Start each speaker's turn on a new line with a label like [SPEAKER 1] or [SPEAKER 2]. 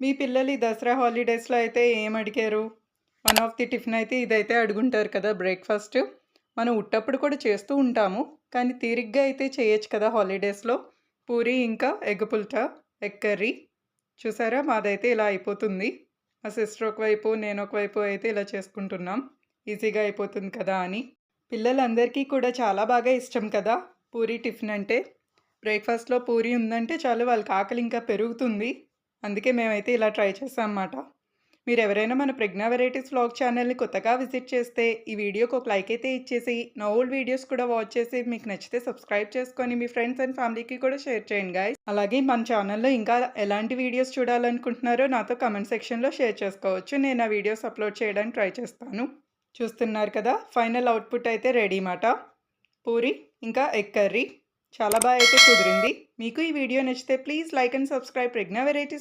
[SPEAKER 1] మీ పిల్లలు ఈ దసరా హాలిడేస్‌లో అయితే ఏం అడిగారు? వన్ ఆఫ్ ది టిఫిన్ అయితే ఇదైతే అడుగుంటారు కదా! బ్రేక్‌ఫాస్ట్. మనం ఉట్టప్పుడు కూడా చేస్తూ ఉంటాము. కానీ తీరిగ్గా అయితే చేయొచ్చు కదా హాలిడేస్‌లో. పూరి ఇంకా ఎగ్ పుల్టా, ఎగ్ కర్రీ. చూసారా మాదైతే ఇలా అయిపోతుంది. మా సిస్టర్ ఒకవైపు, నేను ఒకవైపు అయితే ఇలా చేసుకుంటున్నాం. ఈజీగా అయిపోతుంది కదా అని. పిల్లలందరికీ కూడా చాలా బాగా ఇష్టం కదా! పూరి టిఫిన్ అంటే. బ్రేక్‌ఫాస్ట్‌లో పూరి ఉందంటే చాలు వాళ్ళకి ఆకలి ఇంకా పెరుగుతుంది. అందుకే మేమైతే ఇలా ట్రై చేశామన్నమాట. మీరెవరైనా మన ప్రజ్ఞా వెరైటీస్ వ్లాగ్ ఛానల్‌ని కొత్తగా విజిట్ చేస్తే ఈ వీడియోకి ఒక లైక్ అయితే ఇచ్చేసి, నా ఓల్డ్ వీడియోస్ కూడా వాచ్ చేసి మీకు నచ్చితే సబ్స్క్రైబ్ చేసుకొని మీ ఫ్రెండ్స్ అండ్ ఫ్యామిలీకి కూడా షేర్ చేయండి గైస్. అలాగే మన ఛానల్‌లో ఇంకా ఎలాంటి వీడియోస్ చూడాలనుకుంటున్నారో నాతో కామెంట్ సెక్షన్‌లో షేర్ చేసుకోవచ్చు. నేను ఆ వీడియోస్ అప్లోడ్ చేయడానికి ట్రై చేస్తాను. చూస్తున్నారు కదా! ఫైనల్ అవుట్‌పుట్ అయితే రెడీ మాట. పూరి ఇంకా ఎగ్ కర్రీ. చాలా బాగా అయితే కుదిరింది. మీకు ఈ వీడియో నచ్చితే please like and subscribe Pragya varieties